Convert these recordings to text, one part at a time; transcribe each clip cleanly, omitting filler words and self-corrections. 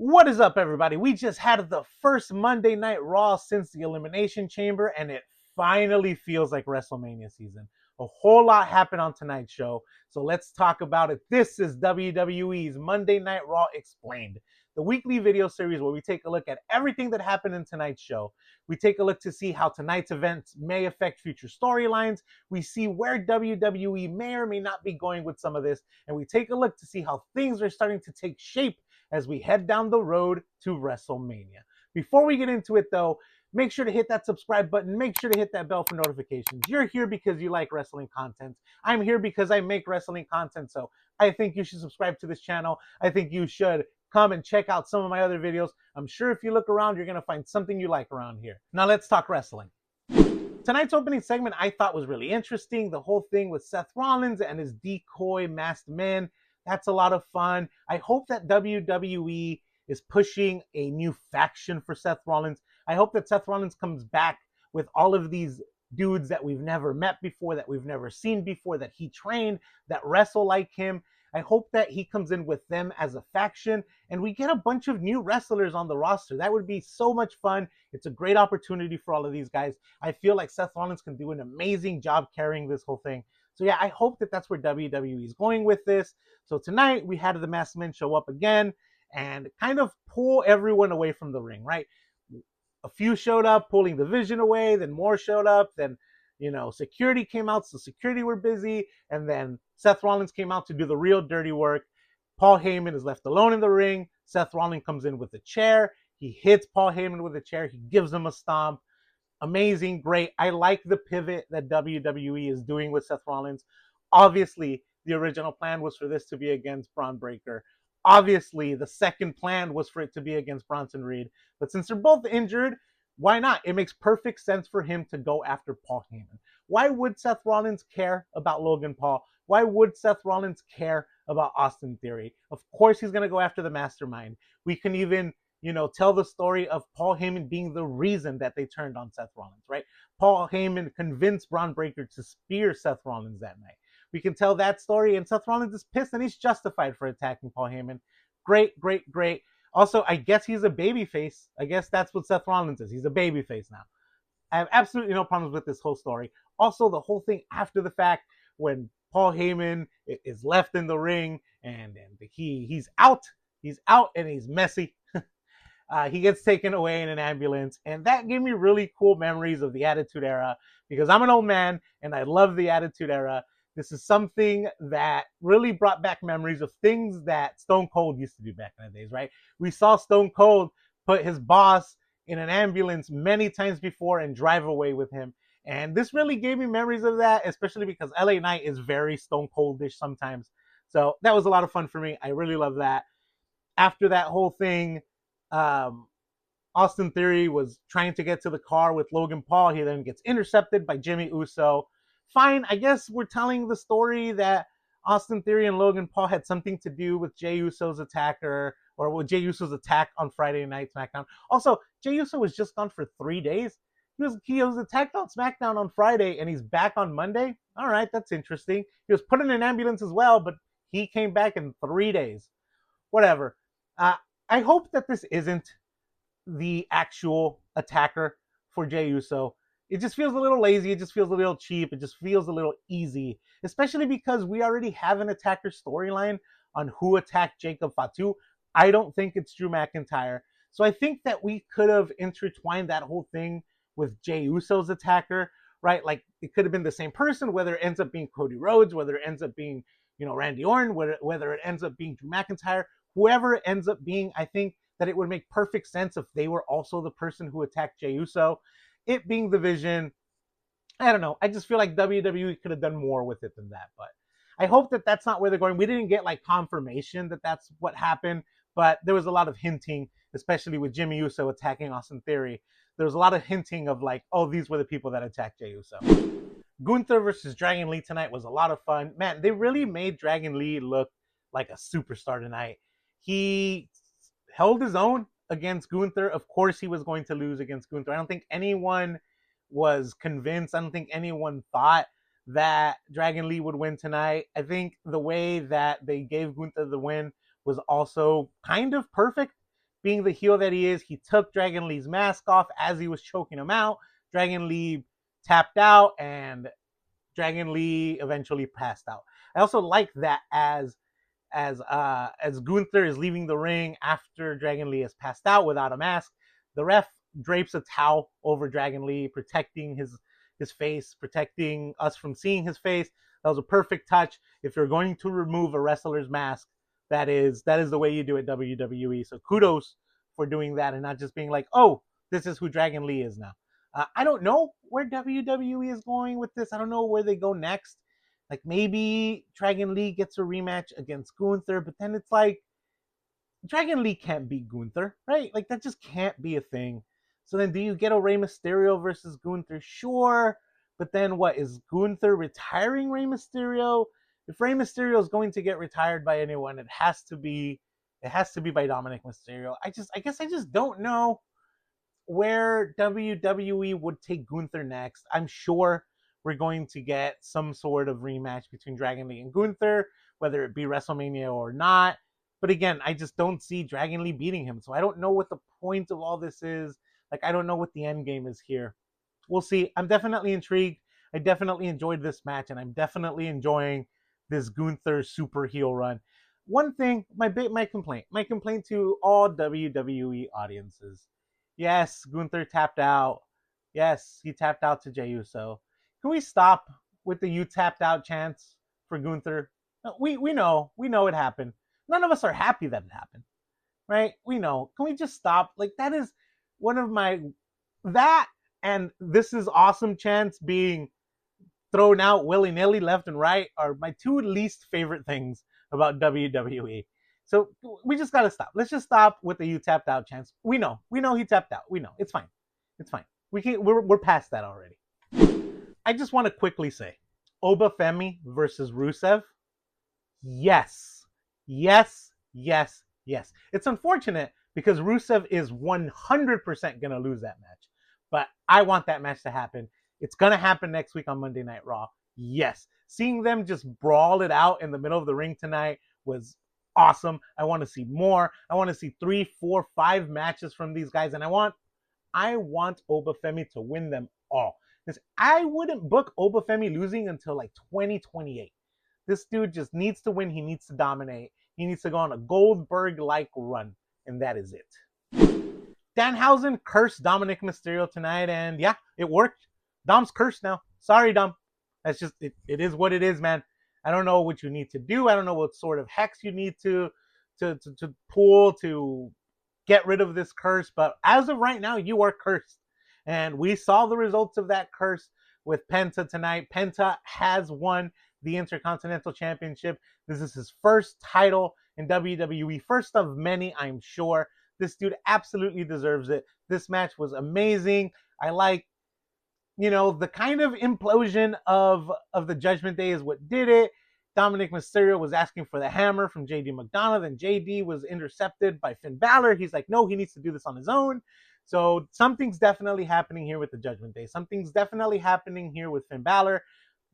What is up, everybody? We just had the first Monday Night Raw since the Elimination Chamber, and it finally feels like WrestleMania season. A whole lot happened on tonight's show, so let's talk about it. This is WWE's Monday Night Raw Explained, the weekly video series where we take a look at everything that happened in tonight's show. We take a look to see how tonight's events may affect future storylines. We see where WWE may or may not be going with some of this, and we take a look to see how things are starting to take shape as we head down the road to WrestleMania. Before we get into it, though, make sure to hit that subscribe button. Make sure to hit that bell for notifications. You're here because you like wrestling content. I'm here because I make wrestling content, so I think you should subscribe to this channel. I think you should come and check out some of my other videos. I'm sure if you look around, you're going to find something you like around here. Now let's talk wrestling. Tonight's opening segment I thought was really interesting. The whole thing with Seth Rollins and his decoy masked men. That's a lot of fun. I hope that WWE is pushing a new faction for Seth Rollins. I hope that Seth Rollins comes back with all of these dudes that we've never met before, that we've never seen before, that he trained, that wrestle like him. I hope that he comes in with them as a faction and we get a bunch of new wrestlers on the roster. That would be so much fun. It's a great opportunity for all of these guys. I feel like Seth Rollins can do an amazing job carrying this whole thing. So yeah, I hope that that's where WWE is going with this. So tonight we had the masked men show up again and kind of pull everyone away from the ring, right? A few showed up pulling the Vision away, then more showed up, then security came out, so security were busy, and then Seth Rollins came out to do the real dirty work. Paul Heyman is left alone in the ring. Seth Rollins comes in with a chair. He hits Paul Heyman with a chair. He gives him a stomp. Amazing, great. I like the pivot that WWE is doing with Seth Rollins. Obviously, the original plan was for this to be against Braun Breaker. Obviously, the second plan was for it to be against Bronson Reed. But since they're both injured, why not? It makes perfect sense for him to go after Paul Heyman. Why would Seth Rollins care about Logan Paul? Why would Seth Rollins care about Austin Theory? Of course, he's going to go after the mastermind. We can even tell the story of Paul Heyman being the reason that they turned on Seth Rollins, right? Paul Heyman convinced Braun Breaker to spear Seth Rollins that night. We can tell that story, and Seth Rollins is pissed, and he's justified for attacking Paul Heyman. Great, great, great. Also, I guess he's a babyface. I guess that's what Seth Rollins is. He's a babyface now. I have absolutely no problems with this whole story. Also, the whole thing after the fact, when Paul Heyman is left in the ring, and he's out and he's messy. He gets taken away in an ambulance, and that gave me really cool memories of the Attitude Era because I'm an old man and I love the Attitude Era. This is something that really brought back memories of things that Stone Cold used to do back in the days, right? We saw Stone Cold put his boss in an ambulance many times before and drive away with him. And this really gave me memories of that, especially because LA Knight is very Stone Coldish sometimes. So that was a lot of fun for me. I really love that. After that whole thing, Austin Theory was trying to get to the car with Logan Paul. He then gets intercepted by Jimmy Uso. Fine, I guess we're telling the story that Austin Theory and Logan Paul had something to do with Jey Uso's attacker, or with Jey Uso's attack on Friday Night SmackDown. Also, Jey Uso was just gone for 3 days. He was attacked on SmackDown on Friday, and he's back on Monday. All right, that's interesting. He was put in an ambulance as well, but he came back in 3 days. Whatever. I hope that this isn't the actual attacker for Jey Uso. It just feels a little lazy. It just feels a little cheap. It just feels a little easy, especially because we already have an attacker storyline on who attacked Jacob Fatu. I don't think it's Drew McIntyre. So I think that we could have intertwined that whole thing with Jey Uso's attacker, right? Like it could have been the same person, whether it ends up being Cody Rhodes, whether it ends up being, Randy Orton, whether it ends up being Drew McIntyre, whoever it ends up being. I think that it would make perfect sense if they were also the person who attacked Jey Uso. It being the Vision, I don't know. I just feel like WWE could have done more with it than that. But I hope that that's not where they're going. We didn't get like confirmation that that's what happened, but there was a lot of hinting, especially with Jimmy Uso attacking Austin Theory. There was a lot of hinting of like, oh, these were the people that attacked Jey Uso. Gunther versus Dragon Lee tonight was a lot of fun. Man, they really made Dragon Lee look like a superstar tonight. He held his own against Gunther. Of course, he was going to lose against Gunther. I don't think anyone was convinced. I don't think anyone thought that Dragon Lee would win tonight. I think the way that they gave Gunther the win was also kind of perfect being the heel that he is, he took Dragon Lee's mask off as he was choking him out. Dragon Lee tapped out, and Dragon Lee eventually passed out. I also like that as Gunther is leaving the ring after Dragon Lee has passed out without a mask, the ref drapes a towel over Dragon Lee, protecting his face, protecting us from seeing his face. That was a perfect touch. If you're going to remove a wrestler's mask, that is the way you do it, WWE. So kudos for doing that and not just being like, oh, this is who Dragon Lee is now. I don't know where WWE is going with this. I don't know where they go next. Like maybe Dragon Lee gets a rematch against Gunther, but then it's like Dragon Lee can't beat Gunther, right? Like that just can't be a thing. So then do you get a Rey Mysterio versus Gunther? Sure. But then what, is Gunther retiring Rey Mysterio? If Rey Mysterio is going to get retired by anyone, it has to be by Dominic Mysterio. I guess I just don't know where WWE would take Gunther next. I'm sure we're going to get some sort of rematch between Dragon Lee and Gunther, whether it be WrestleMania or not. But again, I just don't see Dragon Lee beating him. So I don't know what the point of all this is. Like, I don't know what the end game is here. We'll see. I'm definitely intrigued. I definitely enjoyed this match, and I'm definitely enjoying this Gunther super heel run. One thing, my complaint to all WWE audiences. Yes, Gunther tapped out. Yes, he tapped out to Jey Uso. Can we stop with the "you tapped out" chants for Gunther? We know it happened. None of us are happy that it happened, right? We know. Can we just stop? Like, that is one of my, that and "this is awesome" chants being thrown out willy-nilly left and right are my two least favorite things about WWE. So we just gotta stop. Let's just stop with the "you tapped out" chants. We know he tapped out. We know it's fine. It's fine. We're past that already. I just want to quickly say, Obafemi versus Rusev. Yes. It's unfortunate because Rusev is 100% going to lose that match. But I want that match to happen. It's going to happen next week on Monday Night Raw. Yes. Seeing them just brawl it out in the middle of the ring tonight was awesome. I want to see more. I want to see 3, 4, 5 matches from these guys. And I want Obafemi to win them all. Because I wouldn't book Obafemi losing until like 2028. This dude just needs to win. He needs to dominate. He needs to go on a Goldberg-like run. And that is it. Danhausen cursed Dominic Mysterio tonight. And yeah, it worked. Dom's cursed now. Sorry, Dom. That's just, it is what it is, man. I don't know what you need to do. I don't know what sort of hex you need to pull to get rid of this curse. But as of right now, you are cursed. And we saw the results of that curse with Penta tonight. Penta has won the Intercontinental Championship. This is his first title in WWE. First of many, I'm sure. This dude absolutely deserves it. This match was amazing. I like, the kind of implosion of the Judgment Day is what did it. Dominic Mysterio was asking for the hammer from JD McDonough. Then JD was intercepted by Finn Balor. He's like, no, he needs to do this on his own. So something's definitely happening here with the Judgment Day. Something's definitely happening here with Finn Balor.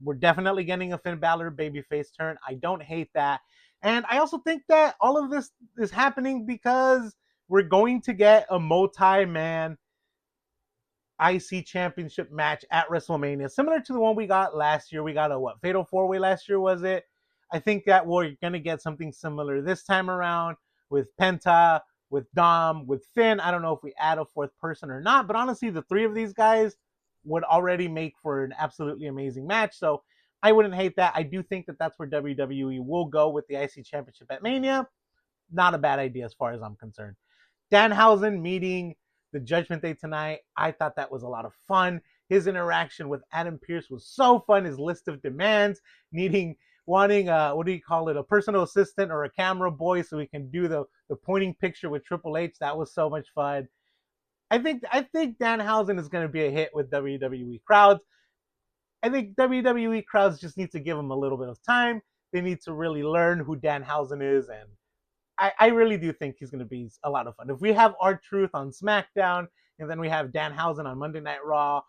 We're definitely getting a Finn Balor babyface turn. I don't hate that. And I also think that all of this is happening because we're going to get a multi-man IC championship match at WrestleMania, similar to the one we got last year. We got a Fatal 4-Way last year, was it? I think that we're going to get something similar this time around with Penta, with Dom, with Finn. I don't know if we add a fourth person or not, but honestly, the three of these guys would already make for an absolutely amazing match. So I wouldn't hate that. I do think that that's where WWE will go with the IC Championship at Mania. Not a bad idea as far as I'm concerned. Danhausen meeting the Judgment Day tonight. I thought that was a lot of fun. His interaction with Adam Pearce was so fun. His list of demands, wanting a personal assistant or a camera boy so he can do the pointing picture with Triple H. That was so much fun. I think Danhausen is going to be a hit with WWE crowds. I think WWE crowds just need to give him a little bit of time. They need to really learn who Danhausen is, and I really do think he's going to be a lot of fun. If we have R-Truth on SmackDown, and then we have Danhausen on Monday Night Raw,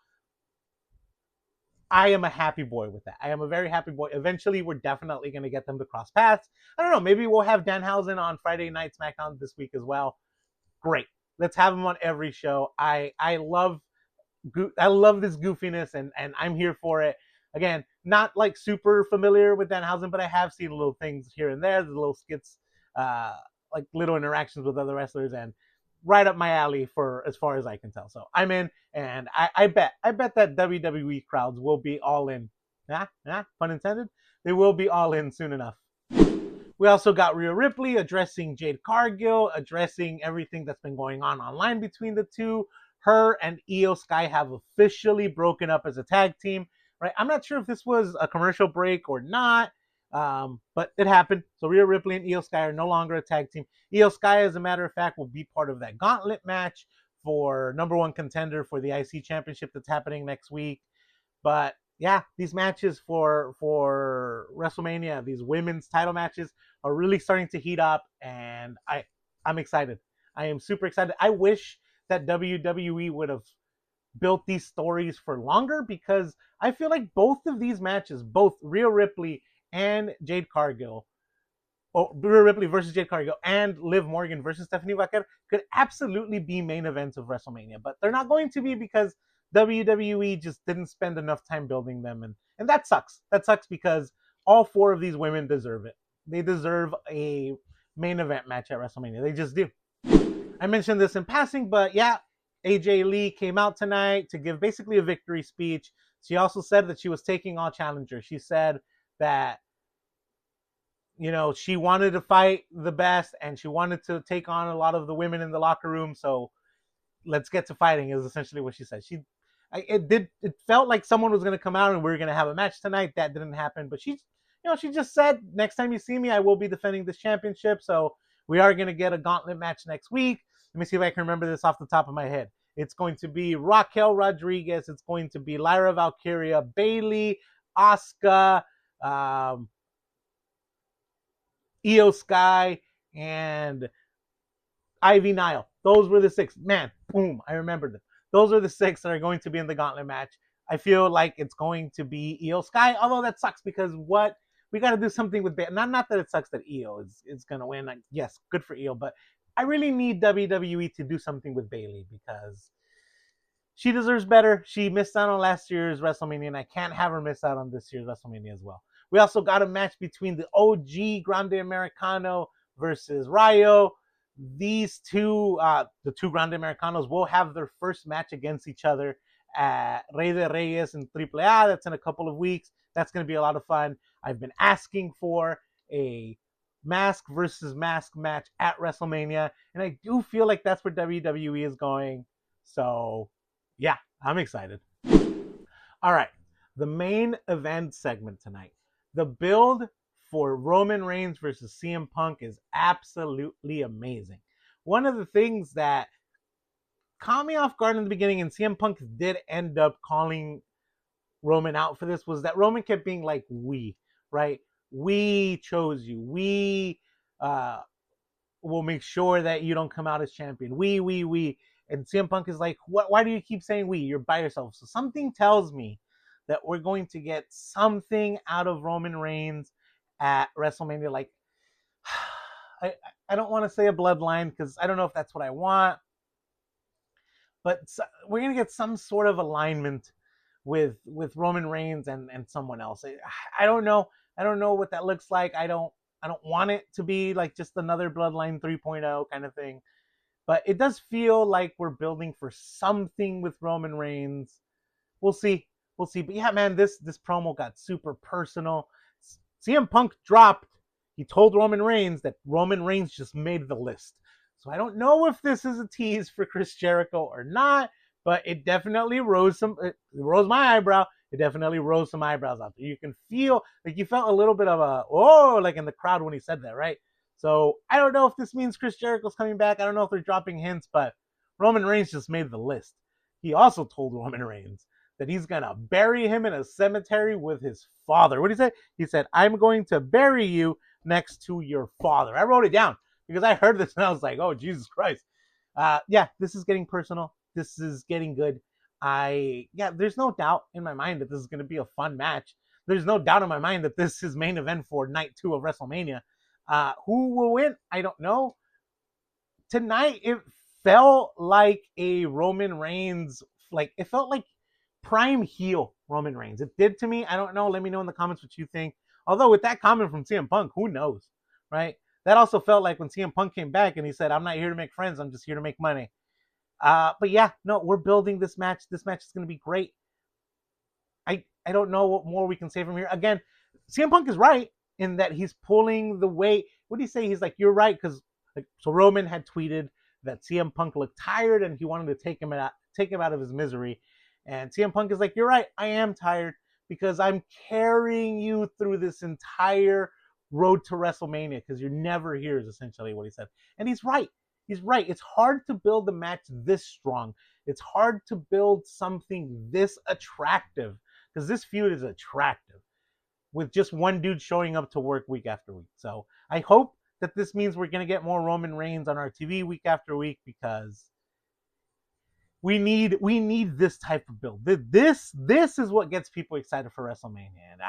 I am a happy boy with that. I am a very happy boy. Eventually, we're definitely going to get them to cross paths. I don't know. Maybe we'll have Danhausen on Friday Night SmackDown this week as well. great. Let's have him on every show. I love this goofiness, and I'm here for it. Again, not like super familiar with Danhausen, but I have seen little things here and there, the little skits, like little interactions with other wrestlers, and right up my alley for as far as I can tell. So I'm in, and I bet that WWE crowds will be all in. Pun intended. They will be all in soon enough. We also got Rhea Ripley addressing Jade Cargill, addressing everything that's been going on online between the two. Her and Io Sky have officially broken up as a tag team, right? I'm not sure if this was a commercial break or not, but it happened. So Rhea Ripley and Io Sky are no longer a tag team. Io Sky, as a matter of fact, will be part of that gauntlet match for number one contender for the IC Championship that's happening next week. But yeah, these matches for WrestleMania, these women's title matches are really starting to heat up, and I'm excited. I am super excited. I wish that WWE would have built these stories for longer, because I feel like both of these matches, both Rhea Ripley and Jade Cargill, or Rhea Ripley versus Jade Cargill and Liv Morgan versus Stephanie Vaquer, could absolutely be main events of WrestleMania, but they're not going to be because WWE just didn't spend enough time building them, and that sucks. That sucks because all four of these women deserve it. They deserve a main event match at WrestleMania. They just do. I mentioned this in passing, but yeah, AJ Lee came out tonight to give basically a victory speech. She also said that she was taking all challengers. She said that, you know, she wanted to fight the best and she wanted to take on a lot of the women in the locker room. So let's get to fighting is essentially what she said. It felt like someone was going to come out and we were going to have a match tonight. That didn't happen, but she just said, next time you see me, I will be defending this championship. So we are going to get a gauntlet match next week. Let me see if I can remember this off the top of my head. It's going to be Raquel Rodriguez. It's going to be Lyra Valkyria, Bayley, Asuka, Io Sky, and Ivy Nile. Those were the six. Man, boom, I remembered them. Those are the six that are going to be in the gauntlet match. I feel like it's going to be Io Sky, although that sucks because we got to do something with Bayley. Not that it sucks that Io is going to win. Like, yes, good for Io, but I really need WWE to do something with Bayley because she deserves better. She missed out on last year's WrestleMania, and I can't have her miss out on this year's WrestleMania as well. We also got a match between the OG Grande Americano versus Rayo. These two, the two Grande Americanos, will have their first match against each other at Rey de Reyes and AAA. That's in a couple of weeks. That's going to be a lot of fun. I've been asking for a mask versus mask match at WrestleMania, and I do feel like that's where WWE is going. So, yeah, I'm excited. All right, the main event segment tonight. The build for Roman Reigns versus CM Punk is absolutely amazing. One of the things that caught me off guard in the beginning, and CM Punk did end up calling Roman out for this, was that Roman kept being like, we, right? We chose you. We will make sure that you don't come out as champion. We. And CM Punk is like, what? Why do you keep saying we? You're by yourself. So something tells me that we're going to get something out of Roman Reigns at WrestleMania. Like, I don't want to say a bloodline because I don't know if that's what I want. But we're going to get some sort of alignment with Roman Reigns and someone else. I don't know. I don't know what that looks like. I don't want it to be like just another Bloodline 3.0 kind of thing. But it does feel like we're building for something with Roman Reigns. We'll see. But yeah, man, this promo got super personal. CM Punk dropped. He told Roman Reigns that Roman Reigns just made the list. So I don't know if this is a tease for Chris Jericho or not, but it definitely rose my eyebrow. It definitely rose some eyebrows out there. You can feel, like, you felt a little bit of a, oh, like in the crowd when he said that, right? So I don't know if this means Chris Jericho's coming back. I don't know if they're dropping hints, but Roman Reigns just made the list. He also told Roman Reigns that he's going to bury him in a cemetery with his father. What did he say? He said, I'm going to bury you next to your father. I wrote it down because I heard this and I was like, oh, Jesus Christ. Yeah, this is getting personal. This is getting good. There's no doubt in my mind that this is going to be a fun match. There's no doubt in my mind that this is main event for night 2 of WrestleMania. Who will win? I don't know. Tonight, it felt like a Roman Reigns, like it felt like prime heel Roman Reigns. It did to me. I don't know. Let me know in the comments what you think. Although with that comment from CM Punk, who knows, right? That also felt like when CM Punk came back and he said, "I'm not here to make friends. I'm just here to make money." But yeah, no, we're building this match. This match is going to be great. I don't know what more we can say from here. Again, CM Punk is right in that he's pulling the weight. What do you say? He's like, you're right, because so Roman had tweeted that CM Punk looked tired and he wanted to take him out of his misery. And CM Punk is like, you're right, I am tired because I'm carrying you through this entire road to WrestleMania because you're never here is essentially what he said. And he's right. He's right. It's hard to build a match this strong. It's hard to build something this attractive because this feud is attractive with just one dude showing up to work week after week. So I hope that this means we're going to get more Roman Reigns on our TV week after week because we need this type of build. This is what gets people excited for WrestleMania. And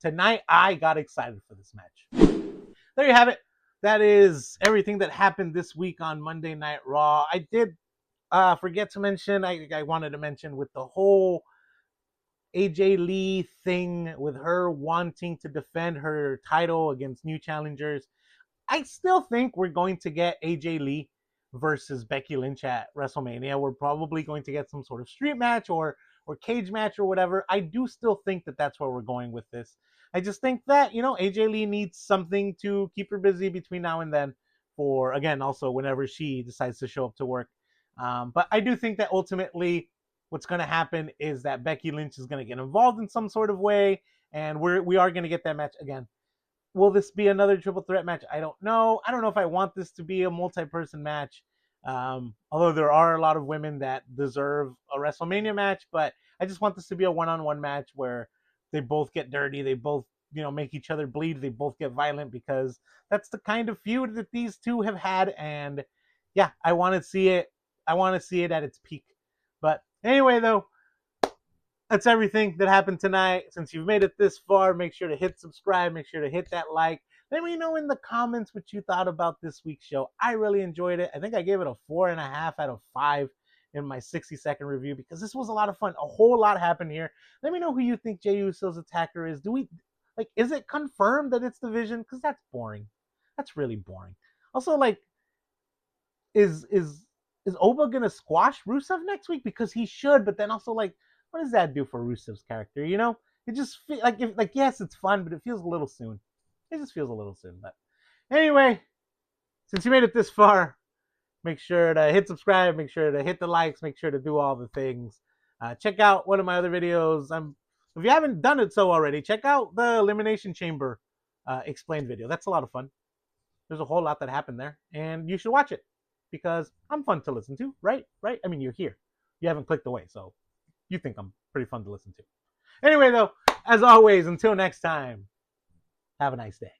tonight I got excited for this match. There you have it. That is everything that happened this week on Monday Night Raw. I did forget to mention, I wanted to mention with the whole AJ Lee thing with her wanting to defend her title against new challengers. I still think we're going to get AJ Lee versus Becky Lynch at WrestleMania. We're probably going to get some sort of street match or cage match or whatever. I do still think that that's where we're going with this. I just think that, AJ Lee needs something to keep her busy between now and then for, again, also whenever she decides to show up to work. But I do think that ultimately what's going to happen is that Becky Lynch is going to get involved in some sort of way, and we are going to get that match again. Will this be another triple threat match? I don't know. I don't know if I want this to be a multi-person match, although there are a lot of women that deserve a WrestleMania match, but I just want this to be a one-on-one match where they both get dirty, they both, make each other bleed, they both get violent, because that's the kind of feud that these two have had, and yeah, I want to see it. I want to see it at its peak. But anyway, though, that's everything that happened tonight. Since you've made it this far, make sure to hit subscribe. Make sure to hit that like. Let me know in the comments what you thought about this week's show. I really enjoyed it. I think I gave it a 4.5 out of 5 in my 60-second review because this was a lot of fun. A whole lot happened here. Let me know who you think Jey Uso's attacker is. Is it confirmed that it's the Vision? Because that's boring. That's really boring. Also, is Oba gonna squash Rusev next week? Because he should, but then also what does that do for Rusev's character? It just feels yes, it's fun, but it feels a little soon. It just feels a little soon. But anyway, since you made it this far, make sure to hit subscribe, make sure to hit the likes, make sure to do all the things. Check out one of my other videos. If you haven't done it so already, check out the Elimination Chamber explained video. That's a lot of fun. There's a whole lot that happened there, and you should watch it because I'm fun to listen to, right? Right? I mean, you're here. You haven't clicked away, so you think I'm pretty fun to listen to. Anyway, though, as always, until next time, have a nice day.